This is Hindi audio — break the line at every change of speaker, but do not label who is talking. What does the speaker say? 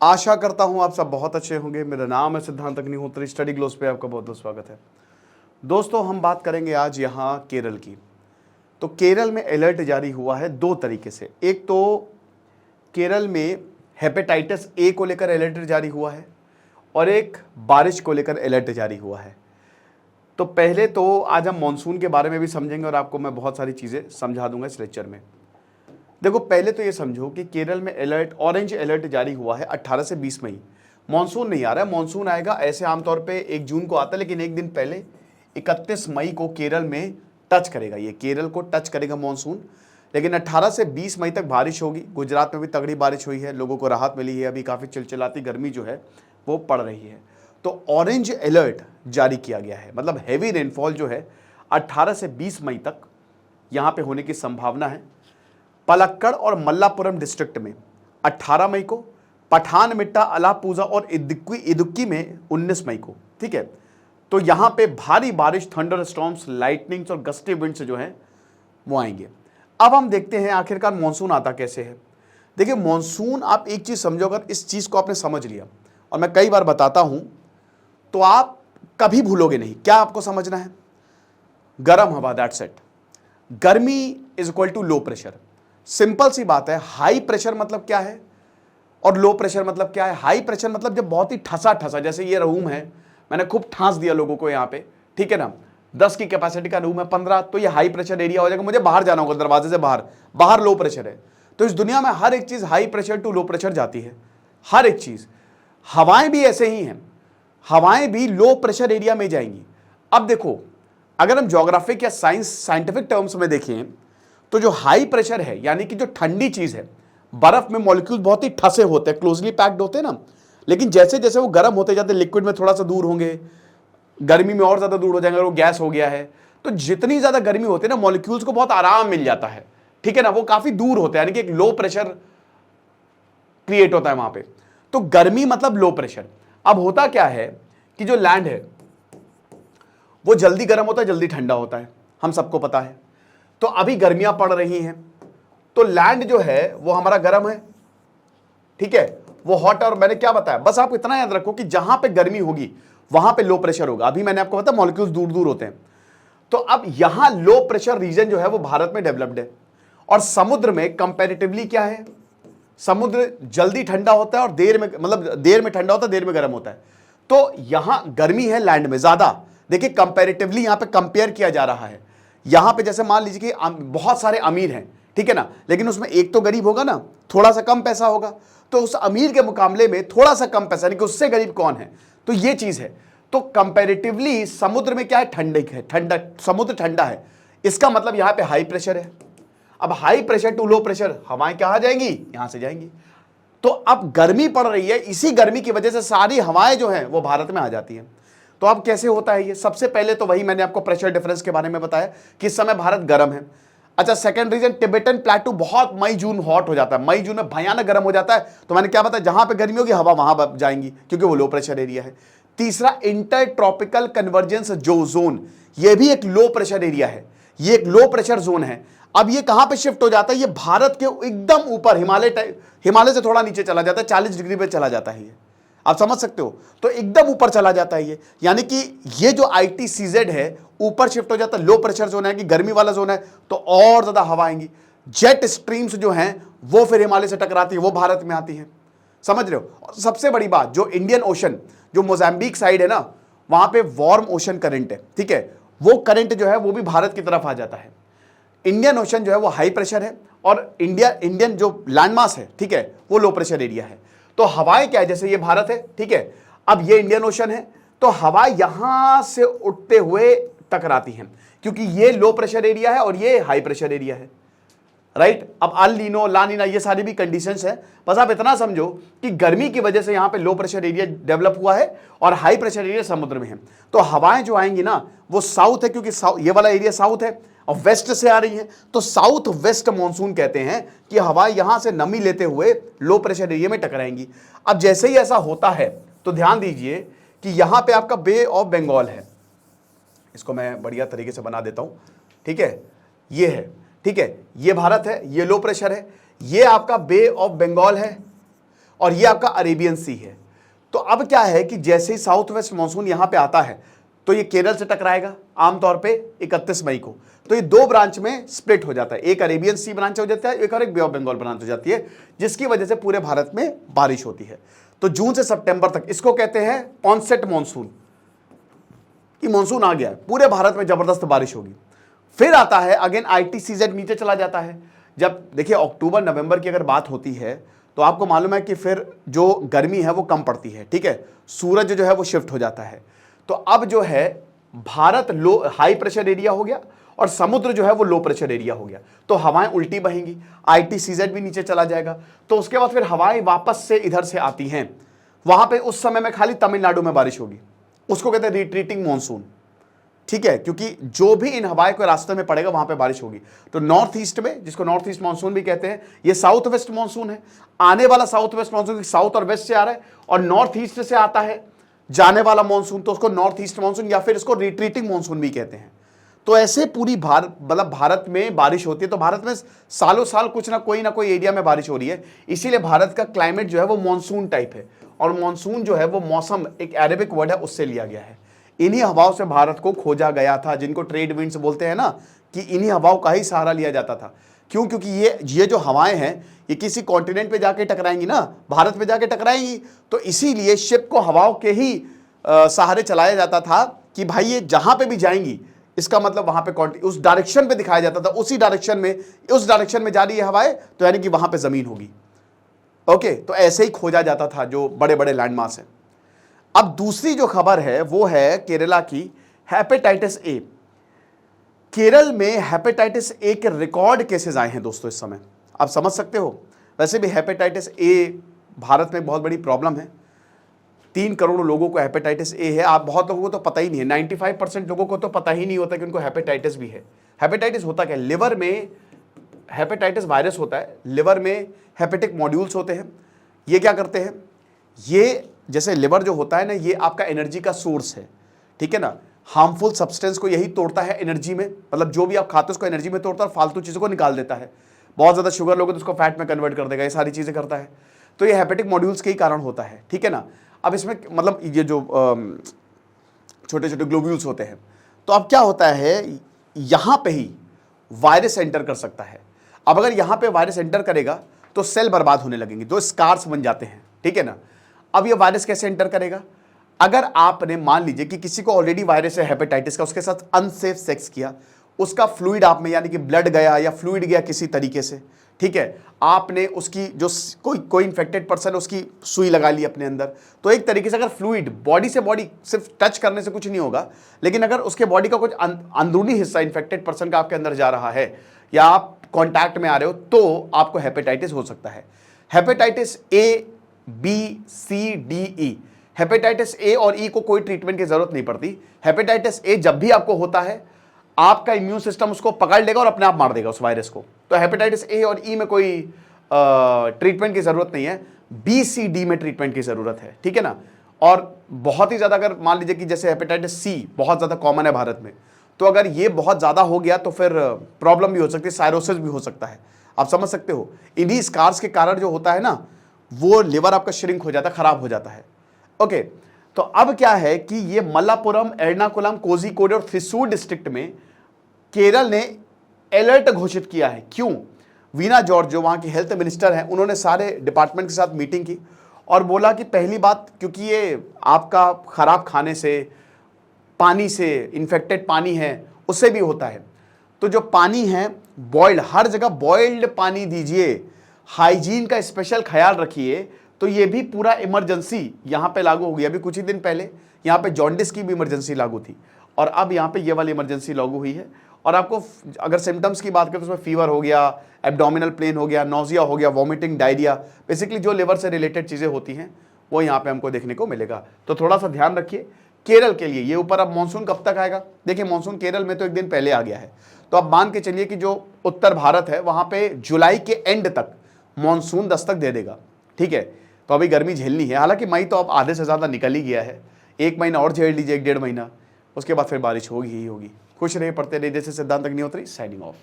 आशा करता हूं आप सब बहुत अच्छे होंगे। मेरा नाम है सिद्धांत अग्निहोत्री, स्टडी ग्लोस पे आपका बहुत बहुत स्वागत है। दोस्तों, हम बात करेंगे आज यहाँ केरल की। तो केरल में अलर्ट जारी हुआ है दो तरीके से। एक तो केरल में हेपेटाइटिस ए को लेकर अलर्ट जारी हुआ है और एक बारिश को लेकर अलर्ट जारी हुआ है। तो पहले तो आज हम मानसून के बारे में भी समझेंगे और आपको मैं बहुत सारी चीज़ें समझा दूंगा इस लेक्चर में। देखो, पहले तो ये समझो कि केरल में अलर्ट, ऑरेंज अलर्ट जारी हुआ है 18 से 20 मई। मानसून नहीं आ रहा है, मानसून आएगा ऐसे आमतौर पे 1 जून को आता है, लेकिन एक दिन पहले 31 मई को केरल में टच करेगा, ये केरल को टच करेगा मानसून। लेकिन 18 से 20 मई तक बारिश होगी। गुजरात में भी तगड़ी बारिश हुई है, लोगों को राहत मिली है। अभी काफ़ी चिलचिलाती गर्मी जो है वो पड़ रही है। तो ऑरेंज अलर्ट जारी किया गया है, मतलब हैवी रेनफॉल जो है 18 से 20 मई तक यहाँ पे होने की संभावना है। पलक्कड़ और मल्लापुरम डिस्ट्रिक्ट में 18 मई को, पठानमिट्टा, अलापुझा और इदुक्की में 19 मई को। ठीक है, तो यहां पे भारी बारिश, थंडर स्टॉर्म्स, लाइटनिंग्स और गस्टी विंड्स जो हैं वो आएंगे। अब हम देखते हैं आखिरकार मानसून आता कैसे है। देखिए, मानसून, आप एक चीज समझो, अगर इस चीज को आपने समझ लिया, और मैं कई बार बताता हूं, तो आप कभी भूलोगे नहीं। क्या आपको समझना है? गर्म हवा, दैट्स इट। गर्मी is equal to low pressure. Simple सी बात है। हाई प्रेशर मतलब क्या है और लो प्रेशर मतलब क्या है? हाई प्रेशर मतलब जब बहुत ही ठसा ठसा, जैसे ये रूम है, मैंने खूब ठांस दिया लोगों को यहाँ पे, ठीक है ना, 10 की कैपेसिटी का रूम है, 15, तो ये हाई प्रेशर एरिया हो जाएगा। मुझे बाहर जाना होगा, दरवाजे से बाहर, बाहर लो प्रेशर है। तो इस दुनिया में हर एक चीज high pressure to low pressure जाती है, हर एक चीज। हवाएं भी ऐसे ही हैं, हवाएं भी लो प्रेशर एरिया में जाएंगी। अब देखो, अगर हम ज्योग्राफिक या साइंटिफिक टर्म्स में देखें, तो जो हाई प्रेशर है, यानी कि जो ठंडी चीज है, बर्फ में मॉलिक्यूल बहुत ही ठसे होते हैं, क्लोजली पैक्ड होते हैं ना, लेकिन जैसे जैसे वो गर्म होते जाते, लिक्विड में थोड़ा सा दूर होंगे, गर्मी में और ज्यादा दूर हो जाएंगे, और वो गैस हो गया है। तो जितनी ज्यादा गर्मी होती है ना, मॉलिक्यूल्स को बहुत आराम मिल जाता है, ठीक है ना, वो काफी दूर होते हैं, यानी कि एक लो प्रेशर क्रिएट होता है वहां पे। तो गर्मी मतलब लो प्रेशर। अब होता क्या है कि जो लैंड है वो जल्दी गर्म होता है, जल्दी ठंडा होता है, हम सबको पता है। तो अभी गर्मियां पड़ रही हैं, तो लैंड जो है वो हमारा गर्म है, ठीक है, वो हॉट। और मैंने क्या बताया, बस आप इतना याद रखो कि जहां पे गर्मी होगी वहां पे लो प्रेशर होगा। अभी मैंने आपको बताया मॉलिक्यूल्स दूर दूर होते हैं। तो अब यहां लो प्रेशर रीजन जो है वो भारत में डेवलप्ड है। और समुद्र में कंपैरेटिवली क्या है, समुद्र जल्दी ठंडा होता है और देर में, मतलब देर में ठंडा होता है, देर में गर्म होता है। तो यहां गर्मी है लैंड में ज्यादा। देखिए, कंपैरेटिवली यहां पे कंपेयर किया जा रहा है। यहां पे जैसे मान लीजिए कि बहुत सारे अमीर हैं, ठीक है ना, लेकिन उसमें एक तो गरीब होगा ना, थोड़ा सा कम पैसा होगा, तो उस अमीर के मुकाबले में थोड़ा सा कम पैसा, यानी कि उससे गरीब कौन है, तो ये चीज है। तो कंपैरेटिवली समुद्र में क्या है, ठंडक है, ठंडा समुद्र ठंडा है, इसका मतलब यहां पे हाई प्रेशर है। अब high pressure to low pressure, हवाएं कहां जाएंगी, यहां से जाएंगी। तो अब गर्मी पड़ रही है, इसी गर्मी की वजह से सारी हवाएं जो हैं वो भारत में आ जाती हैं। तो अब कैसे होता है ये? सबसे पहले तो वही मैंने आपको प्रेशर डिफरेंस के बारे में बताया कि इस समय भारत गर्म है। अच्छा, सेकंड रीजन, टिबेटन प्लेटू बहुत मई जून हॉट हो जाता है, मई जून में भयानक गर्म हो जाता है। तो मैंने क्या बताया, जहां पे गर्मी होगी हवा वहां जाएंगी, क्योंकि वो लो प्रेशर एरिया है। तीसरा, इंटर ट्रॉपिकल कन्वर्जेंस जो जोन, ये भी एक लो प्रेशर एरिया है, ये एक लो प्रेशर जोन है। अब ये कहां पे शिफ्ट हो जाता है, ये भारत के एकदम ऊपर, हिमालय से थोड़ा नीचे चला जाता है, 40 डिग्री पे चला जाता है ये, आप समझ सकते हो। तो एकदम ऊपर चला जाता है ये, यानी कि ये जो ITCZ है ऊपर शिफ्ट हो जाता है, लो प्रेशर जोन है कि गर्मी वाला जोन है, तो और ज्यादा हवा आएंगी। जेट स्ट्रीम्स जो हैं वो फिर हिमालय से टकराती है, वो भारत में आती है, समझ रहे हो। और सबसे बड़ी बात, जो इंडियन ओशन, जो मोजाम्बिक साइड है ना, वहां पे वार्म ओशन करंट है, ठीक है, वो करंट जो है वो भी भारत की तरफ आ जाता है। इंडियन ओशन जो है वो हाई प्रेशर है, और इंडियन जो लैंडमास है, ठीक है, वो लो प्रेशर एरिया है। तो हवाएं क्या है, जैसे ये भारत है, ठीक है, अब ये इंडियन ओशन है, तो हवा यहां से उठते हुए टकराती हैं, क्योंकि ये लो प्रेशर एरिया है और ये हाई प्रेशर एरिया है, राइट। अब अल नीनो, ला नीना, ये सारी भी कंडीशंस है। बस आप इतना समझो कि गर्मी की वजह से यहां पे लो प्रेशर एरिया डेवलप हुआ है और हाई प्रेशर एरिया समुद्र में है। तो हवाएं जो आएंगी ना वो साउथ है, क्योंकि ये वाला एरिया साउथ है और वेस्ट से आ रही है, तो साउथ वेस्ट मानसून कहते हैं कि हवा यहां से नमी लेते हुए लो प्रेशर एरिया में टकराएंगी। अब जैसे ही ऐसा होता है तो ध्यान दीजिए कि यहां पे आपका बे ऑफ बंगाल है, इसको मैं बढ़िया तरीके से बना देता हूं, ठीक है, ये है, ठीक है, ये भारत है, ये लो प्रेशर है, ये आपका बे ऑफ बंगाल है, और ये आपका अरेबियन सी है। तो अब क्या है कि जैसे ही साउथ वेस्ट मानसून यहां पे आता है तो ये केरल से टकराएगा आमतौर पे 31 मई को। तो ये दो ब्रांच में स्प्लिट हो जाता है, एक अरेबियन सी ब्रांच हो जाता है, एक और एक बे ऑफ बंगाल ब्रांच हो जाती है, जिसकी वजह से पूरे भारत में बारिश होती है। तो जून से सितंबर तक इसको कहते हैं ऑनसेट मानसून, कि मानसून आ गया है, पूरे भारत में जबरदस्त बारिश होगी। फिर आता है अगेन ITCZ नीचे चला जाता है। जब देखिए अक्टूबर नवंबर की अगर बात होती है तो आपको मालूम है कि फिर जो गर्मी है वो कम पड़ती है, ठीक है, सूरज जो है वो शिफ्ट हो जाता है। तो अब जो है भारत लो हाई प्रेशर एरिया हो गया और समुद्र जो है वो लो प्रेशर एरिया हो गया, तो हवाएं उल्टी बहेंगी, ITCZ भी नीचे चला जाएगा। तो उसके बाद फिर हवाएं वापस से इधर से आती हैं, वहां पे उस समय में खाली तमिलनाडु में बारिश होगी, उसको कहते हैं रिट्रीटिंग मानसून, ठीक है, क्योंकि जो भी इन हवाएं को रास्ते में पड़ेगा वहां पे बारिश होगी। तो नॉर्थ ईस्ट में, जिसको नॉर्थ ईस्ट मानसून भी कहते हैं, ये साउथ वेस्ट मानसून है। आने वाला साउथ वेस्ट मानसून साउथ और वेस्ट से आ रहा है और नॉर्थ ईस्ट से आता है जाने वाला मानसून, तो उसको नॉर्थ ईस्ट मानसून या फिर इसको रिट्रीटिंग मानसून भी कहते हैं। तो ऐसे पूरी भारत में बारिश होती है। तो भारत में सालों साल कुछ ना कोई एरिया में बारिश हो रही है, इसीलिए भारत का क्लाइमेट जो है वो मानसून टाइप है। और मानसून जो है वो मौसम एक अरेबिक वर्ड है, उससे लिया गया है। इन्हीं हवाओं से भारत को खोजा गया था, जिनको ट्रेड विंड्स बोलते हैं ना, कि इन्हीं हवाओं का ही सहारा लिया जाता था। क्यों? क्योंकि ये जो हवाएं हैं ये किसी कॉन्टिनेंट पे जाके टकराएंगी ना, भारत पे जाके टकराएंगी, तो इसीलिए शिप को हवाओं के ही सहारे चलाया जाता था कि भाई ये जहां पे भी जाएंगी, इसका मतलब वहां पे उस डायरेक्शन पे दिखाया जाता था, उस डायरेक्शन में जा रही है हवाएं, तो यानी कि वहां पे जमीन होगी। ओके, तो ऐसे ही खोजा जाता था जो बड़े बड़े लैंडमार्क्स हैं। अब दूसरी जो खबर है वो है केरला की, हेपेटाइटिस ए। केरल में हेपेटाइटिस ए के रिकॉर्ड केसेस आए हैं दोस्तों इस समय, आप समझ सकते हो। वैसे भी हेपेटाइटिस ए भारत में बहुत बड़ी प्रॉब्लम है, 3 करोड़ लोगों को हेपेटाइटिस ए है। आप बहुत लोगों को तो पता ही नहीं है, 95% लोगों को तो पता ही नहीं होता कि उनको हेपेटाइटिस भी है। हेपेटाइटिस होता क्या है? लिवर में हेपेटाइटिस वायरस होता है, लिवर में हेपेटिक मॉड्यूल्स होते हैं। ये क्या करते हैं? ये जैसे लिवर जो होता है ना, ये आपका एनर्जी का सोर्स है, ठीक है ना। हार्मफुल सब्सटेंस को यही तोड़ता है एनर्जी में, मतलब जो भी आप खाते हो उसको एनर्जी में तोड़ता है और फालतू चीज़ों को निकाल देता है। बहुत ज़्यादा शुगर लोगे तो उसको फैट में कन्वर्ट कर देगा, ये सारी चीज़ें करता है। तो ये हेपेटिक मॉड्यूल्स के ही कारण होता है, ठीक है ना। अब इसमें मतलब ये जो छोटे छोटे ग्लोब्यूल्स होते हैं, तो अब क्या होता है, यहाँ पे ही वायरस एंटर कर सकता है। अब अगर यहाँ पे वायरस एंटर करेगा तो सेल बर्बाद होने लगेंगे, तो स्कार्स बन जाते हैं, ठीक है ना। अब ये वायरस कैसे एंटर करेगा? अगर आपने मान लीजिए कि किसी को ऑलरेडी वायरस है हेपेटाइटिस का, उसके साथ अनसेफ सेक्स किया, उसका फ्लूइड आप में यानी कि ब्लड गया या फ्लूइड गया किसी तरीके से, ठीक है, आपने उसकी जो कोई इन्फेक्टेड पर्सन है उसकी सुई लगा ली अपने अंदर, तो एक तरीके से अगर फ्लूइड बॉडी से बॉडी, सिर्फ टच करने से कुछ नहीं होगा, लेकिन अगर उसके बॉडी का कुछ अंदरूनी हिस्सा इन्फेक्टेड पर्सन का आपके अंदर जा रहा है या आप कॉन्टैक्ट में आ रहे हो, तो आपको हेपेटाइटिस हो सकता है। Hepatitis A, B, C, D, E, hepatitis A और ई को कोई ट्रीटमेंट की जरूरत नहीं पड़ती। हेपेटाइटिस ए जब भी आपको होता है, आपका इम्यून सिस्टम उसको पकड़ लेगा और अपने आप मार देगा उस वायरस को। तो हेपेटाइटिस ए और ई में कोई ट्रीटमेंट की जरूरत नहीं है, बी, सी, डी में ट्रीटमेंट की जरूरत है, ठीक है ना। और बहुत ही ज्यादा अगर मान लीजिए कि जैसे हेपेटाइटिस सी बहुत ज्यादा कॉमन है भारत में, तो अगर ये बहुत ज्यादा हो गया तो फिर प्रॉब्लम भी हो सकती है, साइरोसिस भी हो सकता है, आप समझ सकते हो। इन्हीं स्कार्स के कारण जो होता है ना, वो लिवर आपका श्रिंक हो जाता है, खराब हो जाता है। ओके, तो अब क्या है कि ये मल्लापुरम, एर्नाकुलम, कोझिकोड और थ्रिसुर डिस्ट्रिक्ट में केरल ने अलर्ट घोषित किया है। क्यों? वीना जॉर्ज जो वहां की हेल्थ मिनिस्टर हैं, उन्होंने सारे डिपार्टमेंट के साथ मीटिंग की और बोला कि पहली बात, क्योंकि ये आपका खराब खाने से, पानी से, इन्फेक्टेड पानी है, उससे भी होता है। तो जो पानी है बॉइल्ड, हर जगह बॉइल्ड पानी दीजिए, हाइजीन का स्पेशल ख्याल रखिए। तो ये भी पूरा इमरजेंसी यहाँ पे लागू हो गया। अभी कुछ ही दिन पहले यहाँ पे जॉन्डिस की भी इमरजेंसी लागू थी और अब यहाँ पे ये वाली इमरजेंसी लागू हुई है। और आपको अगर सिम्टम्स की बात करें तो उसमें फीवर हो गया, एब्डोमिनल पेन हो गया, नोजिया हो गया, वॉमिटिंग, डायरिया, बेसिकली जो लिवर से रिलेटेड चीज़ें होती हैं वो यहाँ पे हमको देखने को मिलेगा। तो थोड़ा सा ध्यान रखिए केरल के लिए। ये ऊपर अब मानसून कब तक आएगा? देखिए मानसून केरल में तो एक दिन पहले आ गया है, तो अब मान के चलिए कि जो उत्तर भारत है वहाँ पे जुलाई के एंड तक मानसून दस्तक दे देगा, ठीक है। तो अभी गर्मी झेलनी है, हालांकि मई तो अब आधे से ज़्यादा निकल ही गया है, 1 महीना और झेल लीजिए, 1 डेढ़ महीना, उसके बाद फिर बारिश होगी ही होगी। खुश रहिए, पढ़ते रहिए। जैसे सिद्धांत अग्निहोत्री, साइनिंग ऑफ।